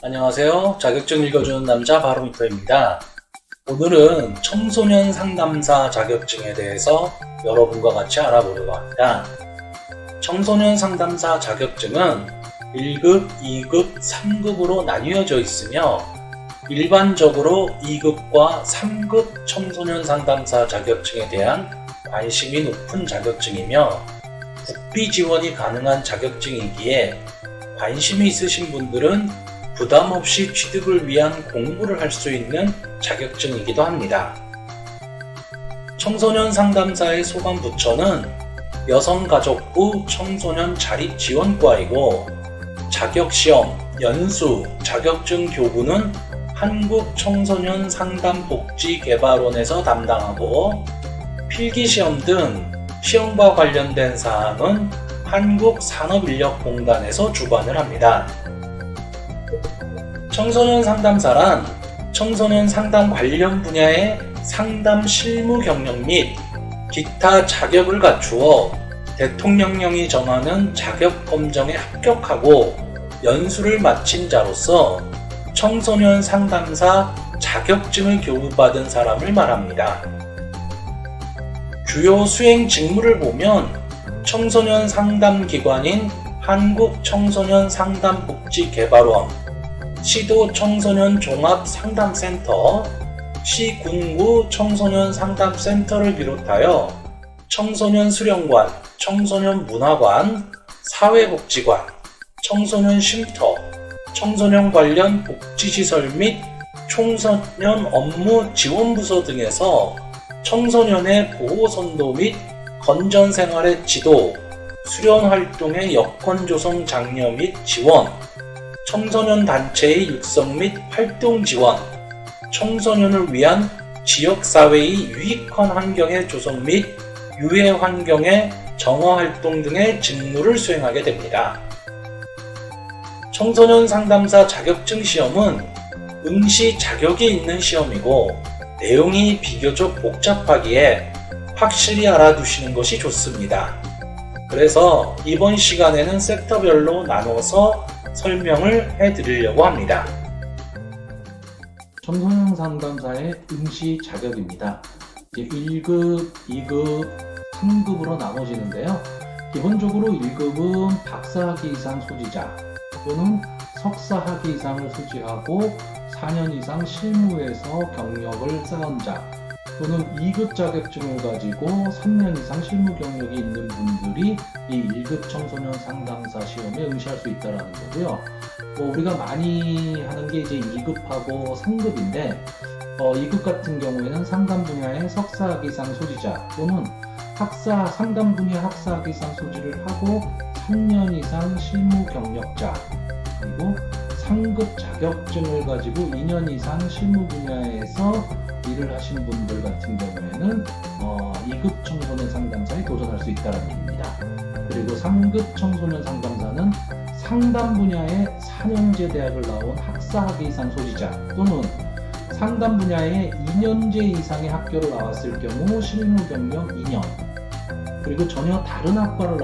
안녕하세요. 자격증 읽어주는 남자 바로미터입니다. 오늘은 청소년 상담사 자격증에 대해서 여러분과 같이 알아보려고 합니다. 청소년 상담사 자격증은 1급, 2급, 3급으로 나뉘어져 있으며 일반적으로 2급과 3급 청소년 상담사 자격증에 대한 관심이 높은 자격증이며 국비 지원이 가능한 자격증이기에 관심이 있으신 분들은 부담 없이 취득을 위한 공부를 할 수 있는 자격증이기도 합니다. 청소년 상담사의 소관 부처는 여성가족부 청소년 자립지원과이고 자격시험, 연수, 자격증 교부는 한국청소년상담복지개발원에서 담당하고 필기시험 등 시험과 관련된 사항은 한국산업인력공단에서 주관을 합니다. 청소년 상담사란 청소년 상담 관련 분야의 상담 실무 경력 및 기타 자격을 갖추어 대통령령이 정하는 자격 검정에 합격하고 연수를 마친 자로서 청소년 상담사 자격증을 교부받은 사람을 말합니다. 주요 수행 직무를 보면 청소년 상담기관인 한국청소년상담복지개발원, 시도 청소년 종합상담센터, 시군구 청소년 상담센터를 비롯하여 청소년 수련관, 청소년 문화관, 사회복지관, 청소년 쉼터, 청소년 관련 복지시설 및 청소년 업무 지원부서 등에서 청소년의 보호선도 및 건전생활의 지도, 수련활동의 여건조성 장려 및 지원, 청소년 단체의 육성 및 활동 지원, 청소년을 위한 지역사회의 유익한 환경의 조성 및 유해 환경의 정화활동 등의 직무를 수행하게 됩니다. 청소년 상담사 자격증 시험은 응시 자격이 있는 시험이고 내용이 비교적 복잡하기에 확실히 알아두시는 것이 좋습니다. 그래서 이번 시간에는 섹터별로 나눠서 설명을 해드리려고 합니다. 청소년 상담사의 응시 자격입니다. 1급, 2급, 3급으로 나눠지는데요. 기본적으로 1급은 박사학위 이상 소지자 또는 석사학위 이상을 소지하고 4년 이상 실무에서 경력을 쌓은 자 또는 2급 자격증을 가지고 3년 이상 실무 경력이 있는 분들이 이 1급 청소년 상담사 시험에 응시할 수 있다는 거고요. 우리가 많이 하는 게 이제 2급하고 3급인데 2급 같은 경우에는 상담 분야의 석사학위 이상 소지자 또는 상담 분야 학사학위 이상 소지를 하고 3년 이상 실무 경력자, 그리고 상급 자격증을 가지고 2년 이상 실무 분야에서 일을 하신 분들 같은 경우에는 2급 청소년 상담사에 도전할 수 있다는 얘기입니다. 그리고 3급 청소년 상담사는 상담 분야의 4년제 대학을 나온 학사학위 이상 소지자 또는 상담 분야의 2년제 이상의 학교를 나왔을 경우 실무 경력 2년, 그리고 전혀 다른 학과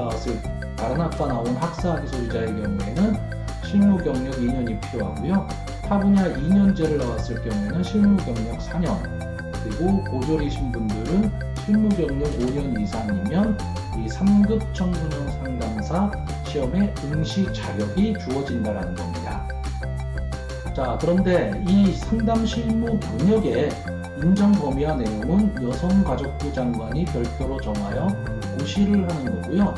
나온 학사학위 소지자의 경우에는 실무 경력 2년이 필요하고요. 타 분야 2년제를 나왔을 경우에는 실무 경력 4년, 그리고 고졸이신 분들은 실무 경력 5년 이상이면 이 3급 청소년 상담사 시험에 응시 자격이 주어진다는 겁니다. 자, 그런데 이 상담 실무 경력의 인정 범위와 내용은 여성가족부 장관이 별도로 정하여 고시를 하는 거고요.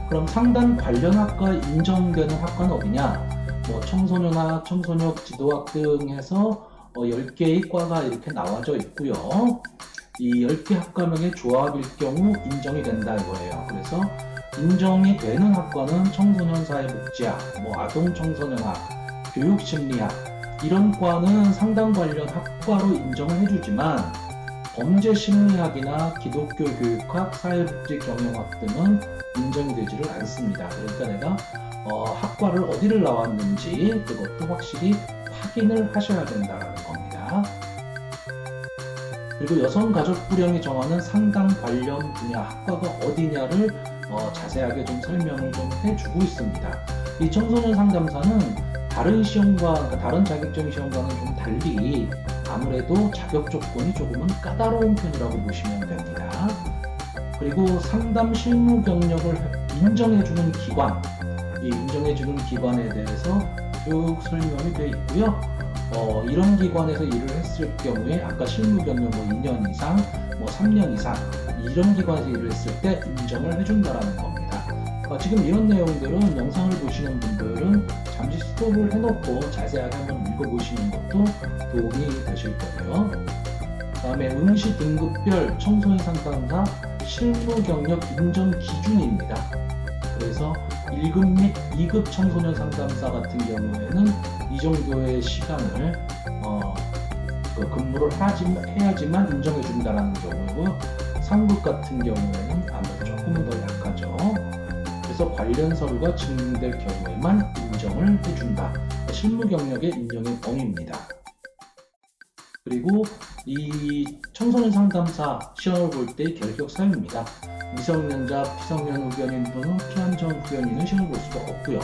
그럼 상담 관련 학과 인정되는 학과는 어디냐? 청소년학, 청소년 지도학 등 해서 10개의 과가 이렇게 나와져 있고요. 이 10개 학과명의 조합일 경우 인정이 된다 이거예요. 그래서 인정이 되는 학과는 청소년 사회복지학, 아동 청소년학, 교육심리학 이런 과는 상담 관련 학과로 인정을 해주지만 범죄심리학이나 기독교 교육학, 사회복지 경영학 등은 인정이 되지를 않습니다. 그러니까 내가 학과를 어디를 나왔는지 그것도 확실히 확인을 하셔야 된다는 겁니다. 그리고 여성가족부령이 정하는 상담 관련 분야 학과가 어디냐를 자세하게 좀 설명을 좀 해주고 있습니다. 이 청소년 상담사는 다른 시험과, 그러니까 다른 자격증 시험과는 좀 달리 아무래도 자격 조건이 조금은 까다로운 편이라고 보시면 됩니다. 그리고 상담 실무 경력을 인정해주는 기관, 이 인정해주는 기관에 대해서 쭉 설명이 되어 있고요. 이런 기관에서 일을 했을 경우에 아까 실무 경력 2년 이상, 3년 이상 이런 기관에서 일을 했을 때 인정을 해준다라는 겁니다. 지금 이런 내용들은 영상을 보시는 분들은 잠시 스톱을 해놓고 자세하게 한번 읽어보시는 것도 도움이 되실 거예요. 그 다음에 응시 등급별 청소년 상담사 실무 경력 인정 기준입니다. 그래서 1급 및 2급 청소년 상담사 같은 경우에는 이 정도의 시간을 근무를 해야지만 인정해 준다는 경우고, 3급 같은 경우에는 아무래도 조금은 더 약하죠. 그래서 관련 서류가 증명될 경우에만 인정을 해준다. 실무 경력의 인정의 범위입니다. 그리고 이 청소년 상담사 시험을 볼 때의 결격 사유입니다. 미성년자, 피성년 후견인 또는 피한정 후견인은 시험을 볼 수가 없고요.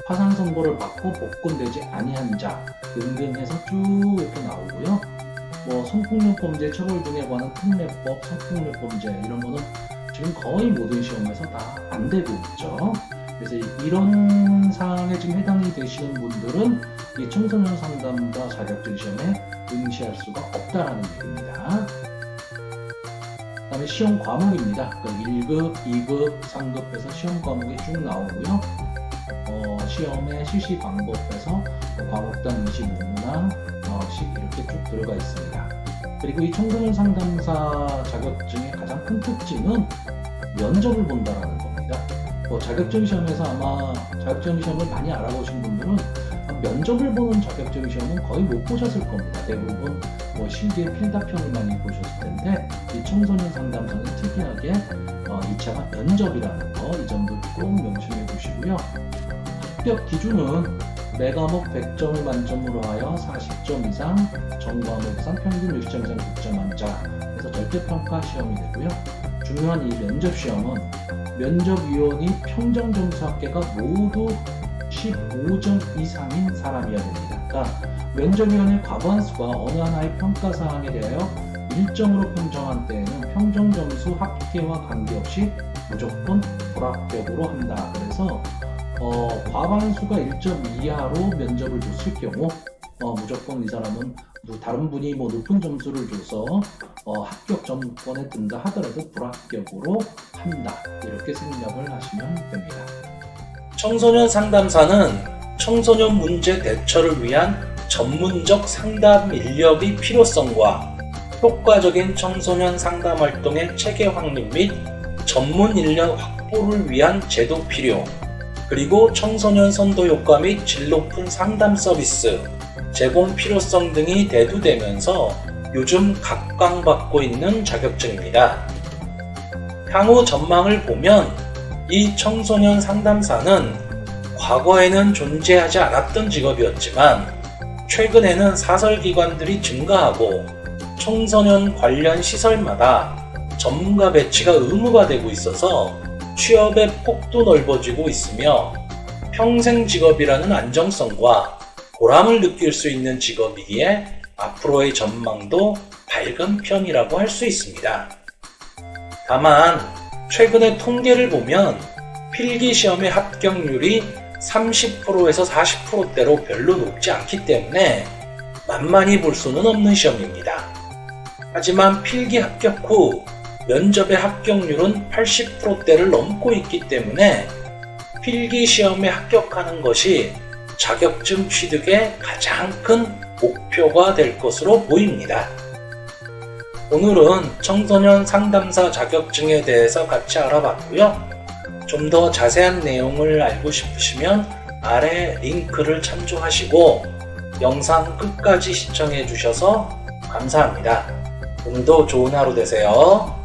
파산 선고를 받고 복권되지 아니한 자 등등 해서 쭉 이렇게 나오고요. 성폭력범죄 처벌 등에 관한 특례법, 성폭력범죄 이런 거는 지금 거의 모든 시험에서 다 안 되고 있죠. 그래서 이런 사항에 지금 해당이 되시는 분들은 이 청소년 상담사 자격증 시험에 응시할 수가 없다라는 얘기입니다. 그 다음에 시험 과목입니다. 1급, 2급, 3급에서 시험 과목이 쭉 나오고요. 시험의 실시 방법에서 과목당 25문항씩 이렇게 쭉 들어가 있습니다. 그리고 이 청소년 상담사 자격증의 가장 큰 특징은 면접을 본다라는 겁니다. 자격증 시험에서 아마 자격증 시험을 많이 알아보신 분들은 면접을 보는 자격증 시험은 거의 못 보셨을 겁니다. 대부분 실기의 필답형을 많이 보셨을 텐데, 이 청소년 상담사는 특이하게 2차가 면접이라는 거, 이 점도 꼭 명심해 두시고요. 합격 기준은 매 과목 100점을 만점으로 하여 40점 이상, 전 과목상 평균 60점 이상 9점 만자, 그래서 절대평가 시험이 되고요. 중요한 이 면접 시험은 면접위원이 평정 점수 합계가 모두 15점 이상인 사람이어야 됩니다. 그러니까 면접위원의 과반수가 어느 하나의 평가 사항에 대하여 1점으로 평정한 때에는 평정 점수 합계와 관계없이 무조건 불합격으로 한다. 그래서 과반수가 1점 이하로 면접을 줬을 경우 무조건 이 사람은 다른 분이 높은 점수를 줘서 합격 점권에 든다 하더라도 불합격으로 한다. 이렇게 생각을 하시면 됩니다. 청소년 상담사는 청소년 문제 대처를 위한 전문적 상담 인력의 필요성과 효과적인 청소년 상담 활동의 체계 확립 및 전문 인력 확보를 위한 제도 필요, 그리고 청소년 선도 효과 및 질 높은 상담 서비스 제공 필요성 등이 대두되면서 요즘 각광받고 있는 자격증입니다. 향후 전망을 보면 이 청소년 상담사는 과거에는 존재하지 않았던 직업이었지만 최근에는 사설기관들이 증가하고 청소년 관련 시설마다 전문가 배치가 의무가 되고 있어서 취업의 폭도 넓어지고 있으며 평생 직업이라는 안정성과 보람을 느낄 수 있는 직업이기에 앞으로의 전망도 밝은 편이라고 할 수 있습니다. 다만 최근의 통계를 보면 필기시험의 합격률이 30%에서 40%대로 별로 높지 않기 때문에 만만히 볼 수는 없는 시험입니다. 하지만 필기 합격 후 면접의 합격률은 80%대를 넘고 있기 때문에 필기시험에 합격하는 것이 자격증 취득의 가장 큰 목표가 될 것으로 보입니다. 오늘은 청소년 상담사 자격증에 대해서 같이 알아봤고요. 좀 더 자세한 내용을 알고 싶으시면 아래 링크를 참조하시고 영상 끝까지 시청해 주셔서 감사합니다. 오늘도 좋은 하루 되세요.